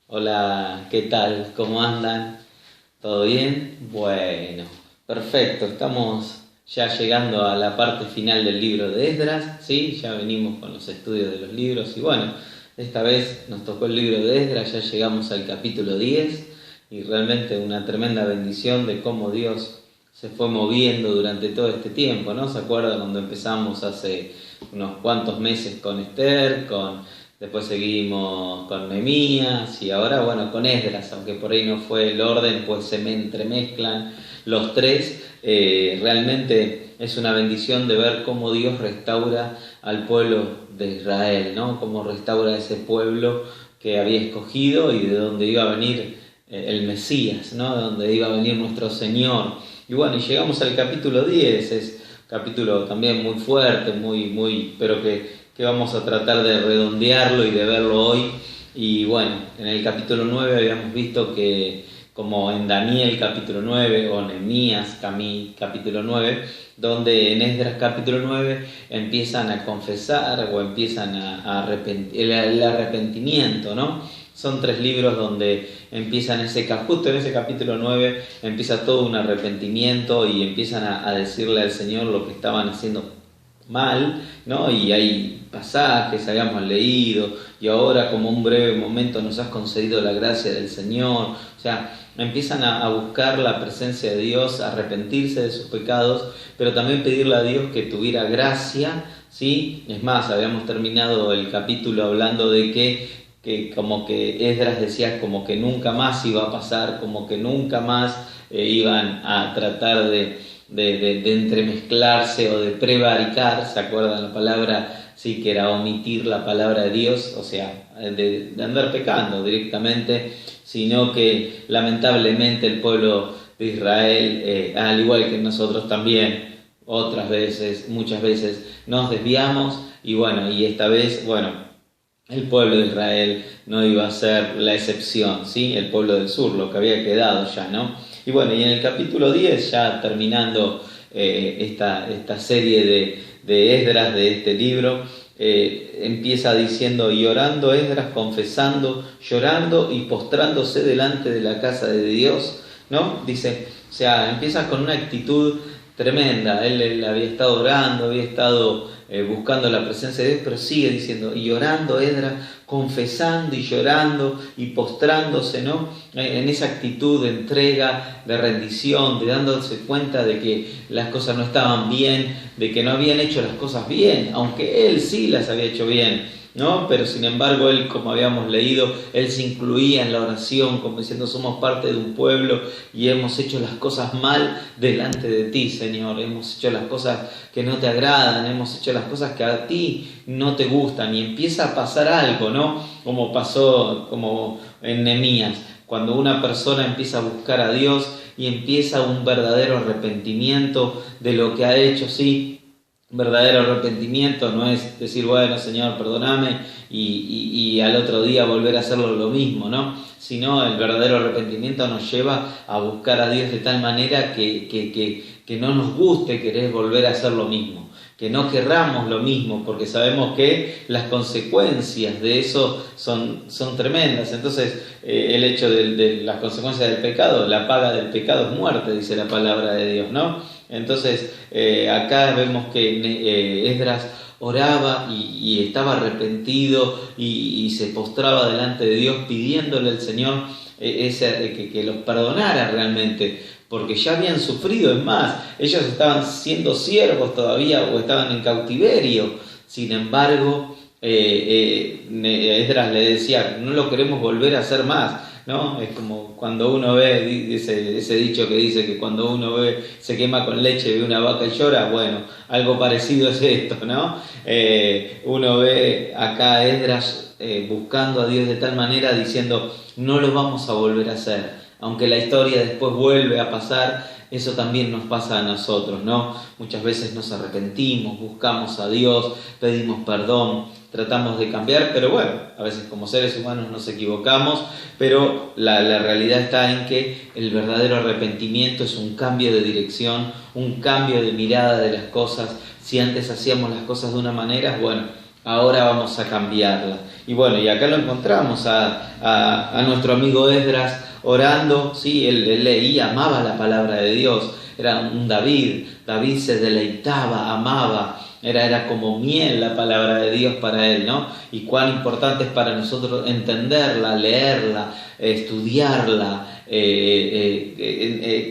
Hola, ¿qué tal? ¿Cómo andan? ¿Todo bien? Bueno, perfecto. Estamos ya llegando a la parte final del libro de Esdras, ¿sí? Ya venimos con los estudios de los libros y bueno, esta vez nos tocó el libro de Esdras, ya llegamos al capítulo 10 y realmente una tremenda bendición de cómo Dios se fue moviendo durante todo este tiempo, ¿no? ¿Se acuerdan cuando empezamos hace unos cuantos meses con Esther, después seguimos con Nehemías y ahora, bueno, con Esdras, aunque por ahí no fue el orden, pues se me entremezclan los tres. Realmente es una bendición de ver cómo Dios restaura al pueblo de Israel, ¿no? Cómo restaura ese pueblo que había escogido y de donde iba a venir el Mesías, ¿no? De donde iba a venir nuestro Señor. Y bueno, y llegamos al capítulo 10, es un capítulo también muy fuerte, pero que vamos a tratar de redondearlo y de verlo hoy. Y bueno, en el capítulo 9 habíamos visto que, como en Daniel capítulo 9 o Nehemías capítulo 9, donde en Esdras capítulo 9 empiezan a confesar o empiezan a el arrepentimiento, ¿no? Son tres libros donde empiezan justo en ese capítulo 9 empieza todo un arrepentimiento y empiezan a decirle al Señor lo que estaban haciendo mal, ¿no? Y hay pasajes, habíamos leído, y ahora como un breve momento nos has concedido la gracia del Señor. O sea, empiezan a buscar la presencia de Dios, a arrepentirse de sus pecados, pero también pedirle a Dios que tuviera gracia, ¿sí? Es más, habíamos terminado el capítulo hablando de que como que Esdras decía como que nunca más iba a pasar, como que nunca más iban a tratar de entremezclarse o de prevaricar. ¿Se acuerdan la palabra? Sí, que era omitir la palabra de Dios, o sea, de andar pecando directamente, sino que lamentablemente el pueblo de Israel, al igual que nosotros también, otras veces, muchas veces, nos desviamos y bueno, y esta vez, bueno, el pueblo de Israel no iba a ser la excepción, ¿sí? El pueblo del sur, lo que había quedado ya, ¿no? Y bueno, y en el capítulo 10, ya terminando esta serie de Esdras, de este libro, empieza diciendo: y orando Esdras, confesando, llorando y postrándose delante de la casa de Dios, ¿no? Dice, o sea, empieza con una actitud tremenda. Él había estado orando, había estado buscando la presencia de Dios, pero sigue diciendo, y orando Esdras, confesando y llorando y postrándose, ¿no? En esa actitud de entrega, de rendición, de dándose cuenta de que las cosas no estaban bien, de que no habían hecho las cosas bien, aunque él sí las había hecho bien, ¿no? Pero sin embargo él, como habíamos leído, él se incluía en la oración como diciendo: somos parte de un pueblo y hemos hecho las cosas mal delante de ti, Señor, hemos hecho las cosas que no te agradan, hemos hecho las cosas que a ti no te gustan. Y empieza a pasar algo, ¿no? Como pasó como en Nehemías, cuando una persona empieza a buscar a Dios y empieza un verdadero arrepentimiento de lo que ha hecho, sí. Verdadero arrepentimiento no es decir, bueno, Señor, perdóname y al otro día volver a hacerlo lo mismo, ¿no? Sino el verdadero arrepentimiento nos lleva a buscar a Dios de tal manera que no nos guste querer volver a hacer lo mismo, que no querramos lo mismo, porque sabemos que las consecuencias de eso son tremendas. Entonces, el hecho de las consecuencias del pecado, la paga del pecado es muerte, dice la palabra de Dios, ¿no? Entonces, acá vemos que Esdras oraba y estaba arrepentido y se postraba delante de Dios pidiéndole al Señor que los perdonara realmente, porque ya habían sufrido. Es más, ellos estaban siendo siervos todavía o estaban en cautiverio. Sin embargo, Esdras le decía: no lo queremos volver a hacer más, ¿no? Es como cuando uno ve ese dicho que dice que cuando uno ve, se quema con leche, ve una vaca y llora. Bueno, algo parecido es esto, ¿no? Uno ve acá a Esdras buscando a Dios de tal manera, diciendo: no lo vamos a volver a hacer, aunque la historia después vuelve a pasar. Eso también nos pasa a nosotros, ¿no? Muchas veces nos arrepentimos, buscamos a Dios, pedimos perdón, tratamos de cambiar, pero bueno, a veces como seres humanos nos equivocamos, pero la realidad está en que el verdadero arrepentimiento es un cambio de dirección, un cambio de mirada de las cosas. Si antes hacíamos las cosas de una manera, bueno, ahora vamos a cambiarlas. Y bueno, y acá lo encontramos a nuestro amigo Esdras orando, ¿sí? Él leía, amaba la palabra de Dios, era un David se deleitaba, amaba, era como miel la palabra de Dios para él, ¿no? Y cuán importante es para nosotros entenderla, leerla, estudiarla,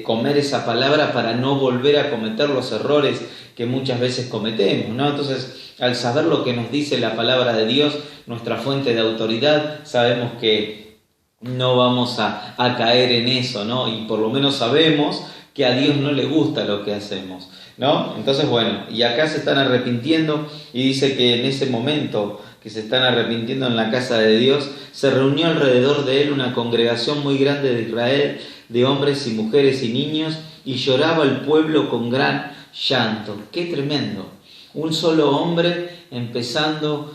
comer esa palabra para no volver a cometer los errores que muchas veces cometemos, ¿no? Entonces, al saber lo que nos dice la palabra de Dios, nuestra fuente de autoridad, sabemos que no vamos a caer en eso, ¿no? Y por lo menos sabemos que a Dios no le gusta lo que hacemos, ¿no? Entonces, bueno, y acá se están arrepintiendo y dice que en ese momento que se están arrepintiendo en la casa de Dios, se reunió alrededor de él una congregación muy grande de Israel, de hombres y mujeres y niños, y lloraba el pueblo con gran llanto. ¡Qué tremendo! Un solo hombre entrando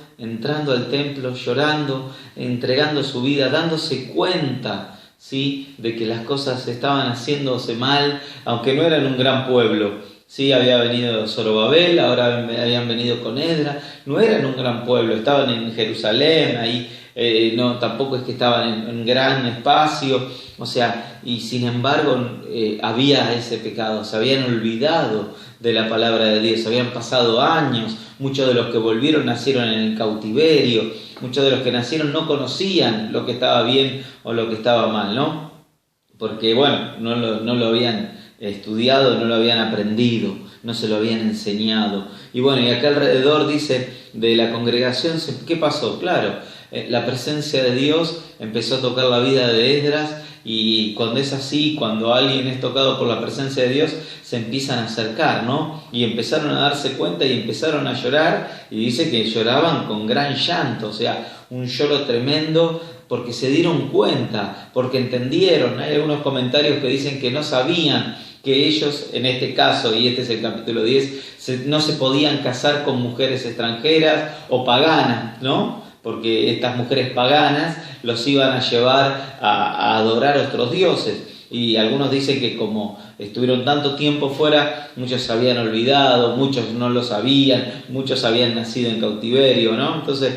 al templo, llorando, entregando su vida, dándose cuenta, ¿sí?, de que las cosas estaban haciéndose mal, aunque no eran un gran pueblo. Sí, había venido Zorobabel, ahora habían venido con Esdras, no eran un gran pueblo, estaban en Jerusalén, ahí no, tampoco es que estaban en gran espacio, o sea, y sin embargo había ese pecado, se habían olvidado de la palabra de Dios, habían pasado años, muchos de los que volvieron nacieron en el cautiverio, muchos de los que nacieron no conocían lo que estaba bien o lo que estaba mal, ¿no? Porque, bueno, no lo habían estudiado, no lo habían aprendido, no se lo habían enseñado. Y bueno, y acá alrededor dice de la congregación, ¿qué pasó? Claro, la presencia de Dios empezó a tocar la vida de Esdras, y cuando es así, cuando alguien es tocado por la presencia de Dios, se empiezan a acercar, ¿no? Y empezaron a darse cuenta y empezaron a llorar, y dice que lloraban con gran llanto, o sea, un lloro tremendo, porque se dieron cuenta, porque entendieron. Hay algunos comentarios que dicen que no sabían que ellos, en este caso, y este es el capítulo 10, no se podían casar con mujeres extranjeras o paganas, ¿no? Porque estas mujeres paganas los iban a llevar a adorar a otros dioses. Y algunos dicen que como estuvieron tanto tiempo fuera, muchos se habían olvidado, muchos no lo sabían, muchos habían nacido en cautiverio, ¿no? Entonces,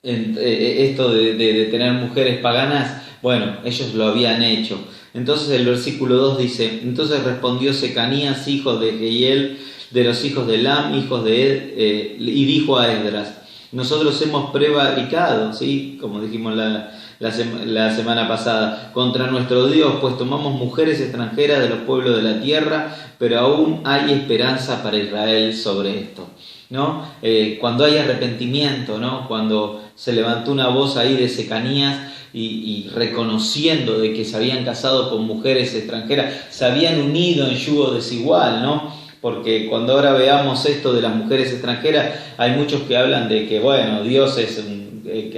esto de tener mujeres paganas, bueno, ellos lo habían hecho. Entonces el versículo 2 dice: entonces respondió Secanías, hijo de Jehiel, de los hijos de Elam, hijos de Ed, y dijo a Esdras: nosotros hemos prevaricado, ¿sí?, como dijimos la semana pasada, contra nuestro Dios, pues tomamos mujeres extranjeras de los pueblos de la tierra, pero aún hay esperanza para Israel sobre esto, ¿no? Cuando hay arrepentimiento, ¿no?, cuando se levantó una voz ahí de Secanías y reconociendo de que se habían casado con mujeres extranjeras, se habían unido en yugo desigual, ¿no? Porque cuando ahora veamos esto de las mujeres extranjeras, hay muchos que hablan de que, bueno, Dios es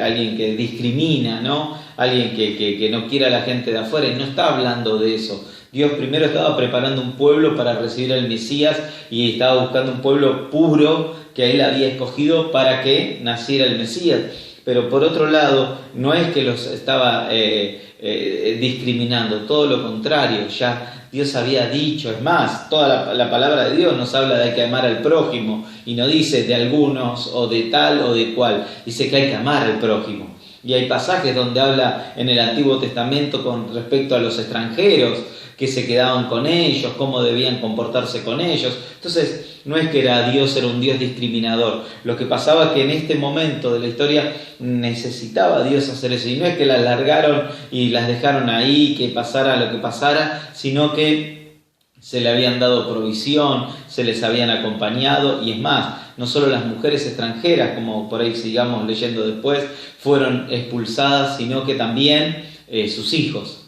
alguien que discrimina, ¿no? Alguien que no quiere a la gente de afuera, y no está hablando de eso. Dios primero estaba preparando un pueblo para recibir al Mesías, y estaba buscando un pueblo puro que Él había escogido para que naciera el Mesías. Pero por otro lado, no es que los estaba discriminando, todo lo contrario, ya Dios había dicho. Es más, toda la palabra de Dios nos habla de que hay que amar al prójimo, y no dice de algunos o de tal o de cual, dice que hay que amar al prójimo. Y hay pasajes donde habla en el Antiguo Testamento con respecto a los extranjeros, que se quedaban con ellos, cómo debían comportarse con ellos. Entonces, no es que Dios era un Dios discriminador. Lo que pasaba es que en este momento de la historia necesitaba Dios hacer eso. Y no es que las largaron y las dejaron ahí, que pasara lo que pasara, sino que se le habían dado provisión, se les habían acompañado. Y es más, no solo las mujeres extranjeras, como por ahí sigamos leyendo después, fueron expulsadas, sino que también sus hijos,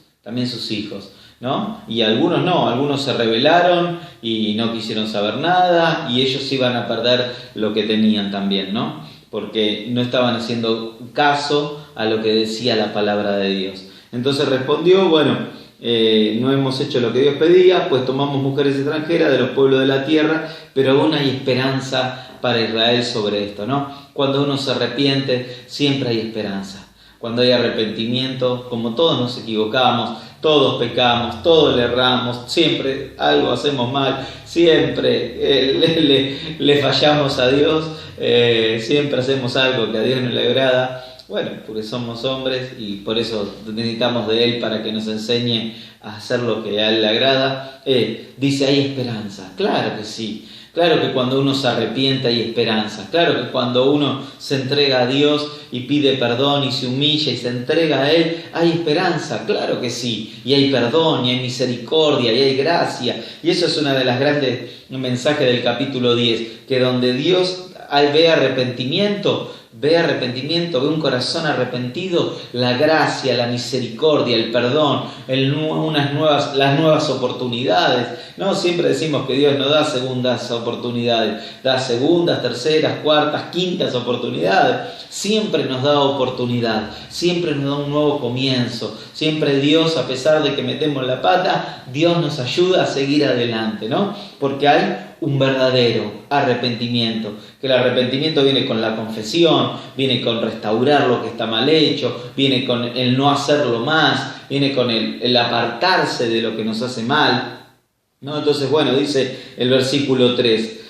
¿no? Y algunos no, algunos se rebelaron y no quisieron saber nada, y ellos iban a perder lo que tenían también, ¿no? Porque no estaban haciendo caso a lo que decía la palabra de Dios. Entonces respondió: bueno, no hemos hecho lo que Dios pedía, pues tomamos mujeres extranjeras de los pueblos de la tierra, pero aún hay esperanza para Israel sobre esto, ¿no? Cuando uno se arrepiente, siempre hay esperanza. cuando hay arrepentimiento, como todos nos equivocamos, todos pecamos, todos le erramos, siempre algo hacemos mal, siempre le fallamos a Dios, siempre hacemos algo que a Dios no le agrada. Bueno, porque somos hombres y por eso necesitamos de Él para que nos enseñe a hacer lo que a Él le agrada. Dice, hay esperanza. Claro que sí. Claro que cuando uno se arrepiente hay esperanza. Claro que cuando uno se entrega a Dios y pide perdón y se humilla y se entrega a Él, hay esperanza. Claro que sí. Y hay perdón, y hay misericordia, y hay gracia. Y eso es uno de los grandes mensajes del capítulo 10. Que donde Dios ve arrepentimiento, ve un corazón arrepentido, la gracia, la misericordia, el perdón, las nuevas oportunidades. No siempre decimos que Dios no da segundas oportunidades, da segundas, terceras, cuartas, quintas oportunidades. Siempre nos da oportunidad, siempre nos da un nuevo comienzo. Siempre Dios, a pesar de que metemos la pata, Dios nos ayuda a seguir adelante, ¿no? Porque hay un verdadero arrepentimiento, que el arrepentimiento viene con la confesión, viene con restaurar lo que está mal hecho, viene con el no hacerlo más, viene con el apartarse de lo que nos hace mal, ¿no? Entonces, bueno, dice el versículo 3,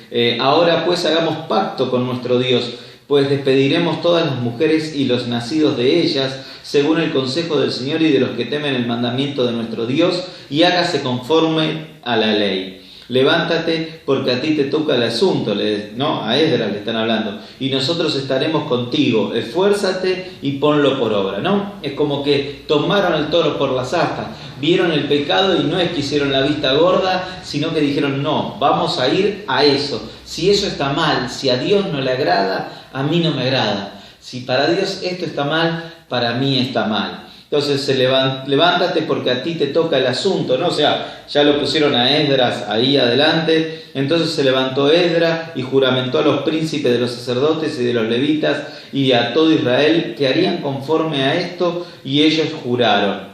ahora pues hagamos pacto con nuestro Dios, pues despediremos todas las mujeres y los nacidos de ellas, según el consejo del Señor y de los que temen el mandamiento de nuestro Dios, y hágase conforme a la ley. Levántate porque a ti te toca el asunto, ¿no? A Esdras le están hablando, y nosotros estaremos contigo, esfuérzate y ponlo por obra, ¿no? Es como que tomaron el toro por las astas, vieron el pecado y no es que hicieron la vista gorda, sino que dijeron, no, vamos a ir a eso. Si eso está mal, si a Dios no le agrada, a mí no me agrada. Si para Dios esto está mal, para mí está mal. Entonces levántate porque a ti te toca el asunto, ¿no? O sea, ya lo pusieron a Esdras ahí adelante. Entonces se levantó Esdras y juramentó a los príncipes de los sacerdotes y de los levitas y a todo Israel que harían conforme a esto, y ellos juraron.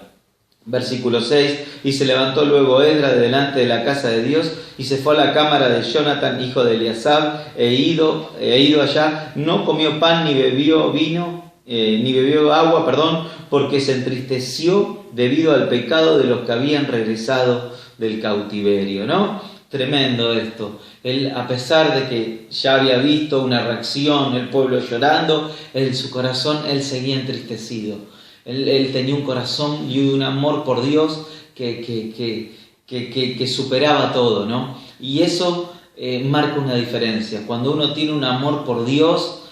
Versículo 6, y se levantó luego Esdras de delante de la casa de Dios y se fue a la cámara de Jonatán, hijo de Eliasab, e ido allá, no comió pan ni bebió agua, porque se entristeció debido al pecado de los que habían regresado del cautiverio, ¿no? Tremendo esto. Él, a pesar de que ya había visto una reacción, el pueblo llorando, en su corazón él seguía entristecido. Él tenía un corazón y un amor por Dios que superaba todo, ¿no? Y eso marca una diferencia. Cuando uno tiene un amor por Dios,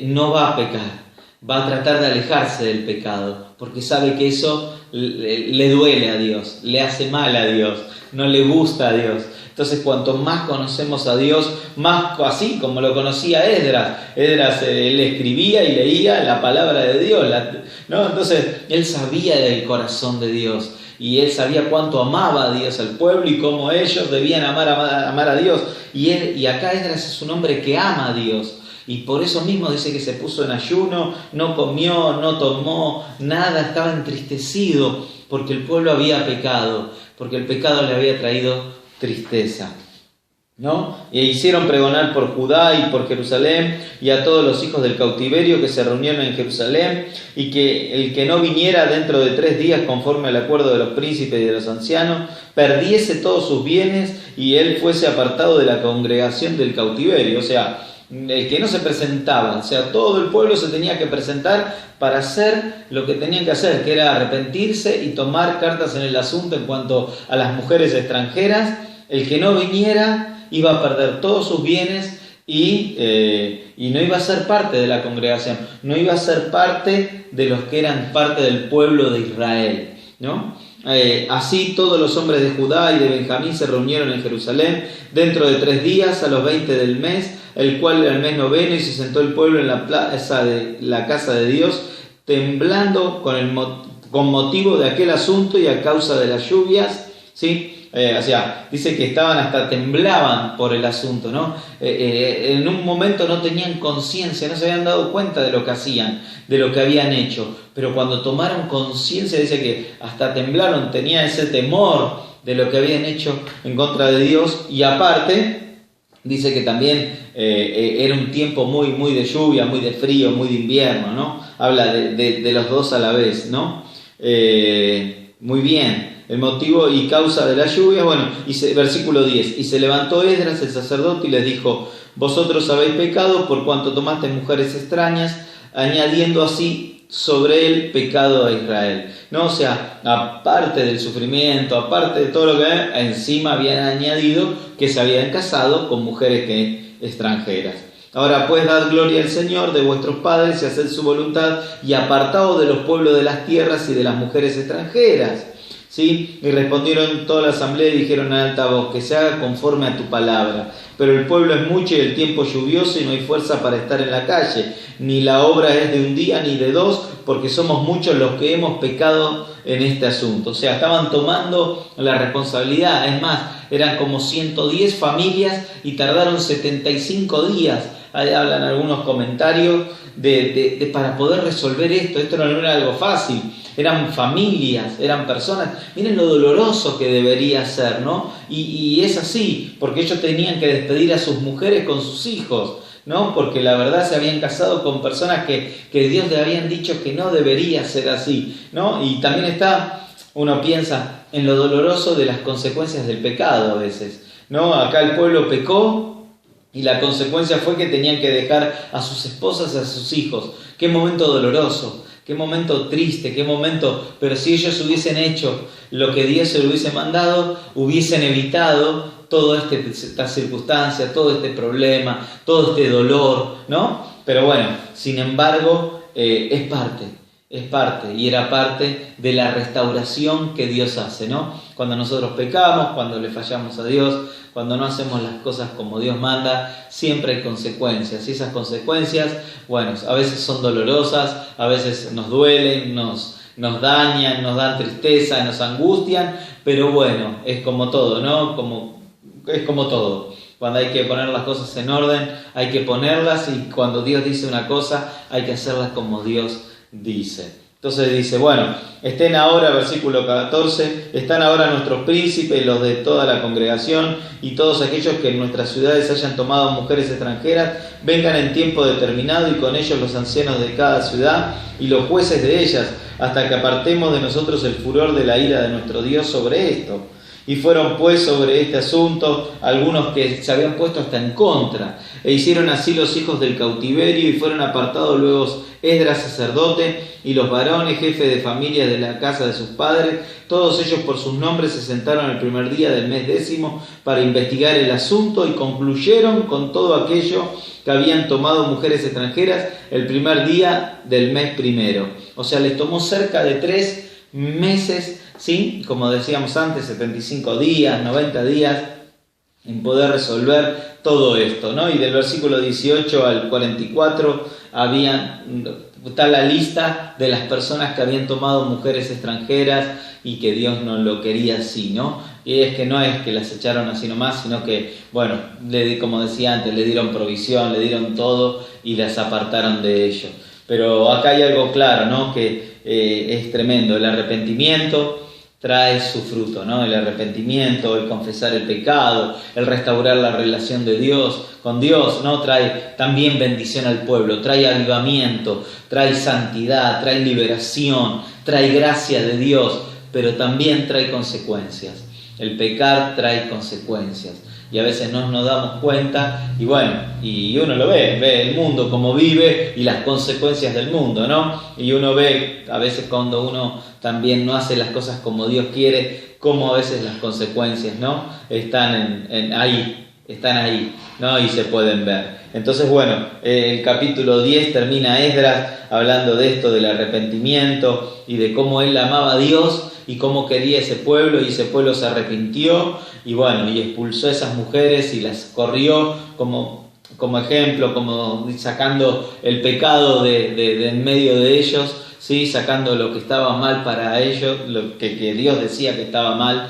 no va a pecar. Va a tratar de alejarse del pecado, porque sabe que eso le duele a Dios, le hace mal a Dios, no le gusta a Dios. Entonces, cuanto más conocemos a Dios, más así como lo conocía Esdras. Esdras él escribía y leía la palabra de Dios, ¿no? Entonces, él sabía del corazón de Dios y él sabía cuánto amaba a Dios, al pueblo, y cómo ellos debían amar a Dios. Y acá Esdras es un hombre que ama a Dios. Y por eso mismo dice que se puso en ayuno, no comió, no tomó nada, estaba entristecido porque el pueblo había pecado, porque el pecado le había traído tristeza, ¿no? Y hicieron pregonar por Judá y por Jerusalén y a todos los hijos del cautiverio que se reunieron en Jerusalén, y que el que no viniera dentro de 3 días conforme al acuerdo de los príncipes y de los ancianos, perdiese todos sus bienes y él fuese apartado de la congregación del cautiverio. O sea, el que no se presentaba, o sea, todo el pueblo se tenía que presentar para hacer lo que tenían que hacer, que era arrepentirse y tomar cartas en el asunto en cuanto a las mujeres extranjeras. El que no viniera iba a perder todos sus bienes y no iba a ser parte de la congregación, no iba a ser parte de los que eran parte del pueblo de Israel, ¿no? Así todos los hombres de Judá y de Benjamín se reunieron en Jerusalén dentro de 3 días, a los 20 del mes, el cual era el mes noveno, y se sentó el pueblo en la plaza de la casa de Dios, temblando con motivo de aquel asunto y a causa de las lluvias, ¿sí? O sea, dice que temblaban por el asunto, ¿no? En un momento no tenían conciencia, no se habían dado cuenta de lo que hacían, de lo que habían hecho, pero cuando tomaron conciencia, dice que hasta temblaron, tenían ese temor de lo que habían hecho en contra de Dios. Y aparte, Dice que también era un tiempo muy de lluvia, muy de frío, muy de invierno, ¿no? Habla de los dos a la vez, ¿no? Muy bien. El motivo y causa de la lluvia, bueno, versículo 10. Y se levantó Esdras, el sacerdote, y les dijo: vosotros habéis pecado por cuanto tomaste mujeres extrañas, añadiendo así sobre el pecado a Israel. ¿No? O sea, aparte del sufrimiento, aparte de todo lo que encima habían añadido que se habían casado con mujeres extranjeras. Ahora pues dad gloria al Señor de vuestros padres y haced su voluntad y apartaos de los pueblos de las tierras y de las mujeres extranjeras. ¿Sí? Y respondieron toda la asamblea y dijeron en alta voz: que se haga conforme a tu palabra. Pero el pueblo es mucho y el tiempo lluvioso y no hay fuerza para estar en la calle. Ni la obra es de un día ni de dos, porque somos muchos los que hemos pecado en este asunto. O sea, estaban tomando la responsabilidad. Es más, eran como 110 familias y tardaron 75 días. Ahí hablan algunos comentarios para poder resolver esto. Esto no era algo fácil. Eran familias, eran personas. Miren lo doloroso que debería ser, ¿no? Y es así, porque ellos tenían que despedir a sus mujeres con sus hijos, ¿no? Porque la verdad se habían casado con personas que Dios le habían dicho que no debería ser así, ¿no? Y también uno piensa en lo doloroso de las consecuencias del pecado a veces, ¿no? Acá el pueblo pecó y la consecuencia fue que tenían que dejar a sus esposas y a sus hijos. Qué momento doloroso. Qué momento triste, qué momento, pero si ellos hubiesen hecho lo que Dios se lo hubiese mandado, hubiesen evitado toda esta circunstancia, todo este problema, todo este dolor, ¿no? Pero bueno, sin embargo, es parte, y era parte de la restauración que Dios hace, ¿no? Cuando nosotros pecamos, cuando le fallamos a Dios, cuando no hacemos las cosas como Dios manda, siempre hay consecuencias. Y esas consecuencias, bueno, a veces son dolorosas, a veces nos duelen, nos dañan, nos dan tristeza, nos angustian, pero bueno, es como todo, ¿no? Es como todo. Cuando hay que poner las cosas en orden, hay que ponerlas, y cuando Dios dice una cosa, hay que hacerlas como Dios dice. Entonces dice, bueno, estén ahora, versículo 14, están ahora nuestros príncipes, los de toda la congregación y todos aquellos que en nuestras ciudades hayan tomado mujeres extranjeras, vengan en tiempo determinado y con ellos los ancianos de cada ciudad y los jueces de ellas, hasta que apartemos de nosotros el furor de la ira de nuestro Dios sobre esto. Y fueron pues sobre este asunto algunos que se habían puesto hasta en contra, e hicieron así los hijos del cautiverio, y fueron apartados luego Esdras sacerdote y los varones jefes de familia de la casa de sus padres. Todos ellos por sus nombres se sentaron el primer día del mes 10 para investigar el asunto, y concluyeron con todo aquello que habían tomado mujeres extranjeras el primer día del mes primero. O sea, les tomó cerca de 3 meses, ¿sí? Como decíamos antes, 75 días, 90 días, en poder resolver todo esto, ¿no? Y del versículo 18 al 44 está la lista de las personas que habían tomado mujeres extranjeras y que Dios no lo quería así, ¿no? Y es que no es que las echaron así nomás, sino que, bueno, como decía antes, le dieron provisión, le dieron todo y las apartaron de ello. Pero acá hay algo claro, ¿no? Que es tremendo. El arrepentimiento trae su fruto, ¿no? El arrepentimiento, el confesar el pecado, el restaurar la relación de Dios con Dios, ¿no? Trae también bendición al pueblo, trae avivamiento, trae santidad, trae liberación, trae gracia de Dios, pero también trae consecuencias. El pecar trae consecuencias. Y a veces no nos damos cuenta, y bueno, y uno lo ve el mundo como vive y las consecuencias del mundo, ¿no? Y uno ve, a veces cuando uno también no hace las cosas como Dios quiere, cómo a veces las consecuencias, ¿no? Están ahí, ¿no? Y se pueden ver. Entonces, bueno, el capítulo 10 termina Esdras hablando de esto, del arrepentimiento y de cómo él amaba a Dios y cómo quería ese pueblo, y ese pueblo se arrepintió y bueno, y expulsó a esas mujeres y las corrió como ejemplo, como sacando el pecado de en medio de ellos, ¿sí? Sacando lo que estaba mal para ellos, lo que Dios decía que estaba mal.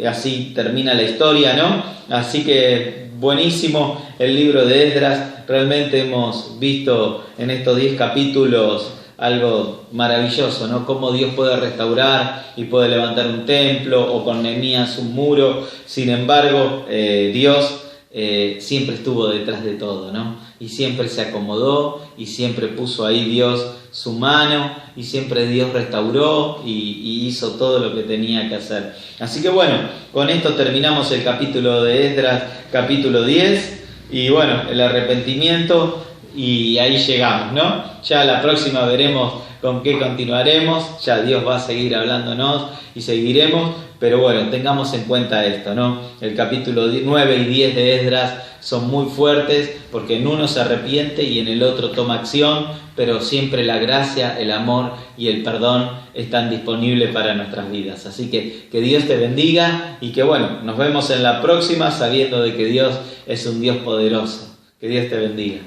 Así termina la historia, ¿no? Así que buenísimo el libro de Esdras. Realmente hemos visto en estos 10 capítulos algo maravilloso, ¿no? Cómo Dios puede restaurar y puede levantar un templo, o con Nehemías un muro. Sin embargo, Dios siempre estuvo detrás de todo, ¿no? Y siempre se acomodó y siempre puso ahí Dios su mano y siempre Dios restauró y hizo todo lo que tenía que hacer. Así que bueno, con esto terminamos el capítulo de Esdras, capítulo 10, y bueno, el arrepentimiento, y ahí llegamos, ¿no? Ya la próxima veremos con qué continuaremos, ya Dios va a seguir hablándonos y seguiremos, pero bueno, tengamos en cuenta esto, ¿no? El capítulo 9 y 10 de Esdras son muy fuertes porque en uno se arrepiente y en el otro toma acción, pero siempre la gracia, el amor y el perdón están disponibles para nuestras vidas. Así que Dios te bendiga y que bueno, nos vemos en la próxima sabiendo de que Dios es un Dios poderoso. Que Dios te bendiga.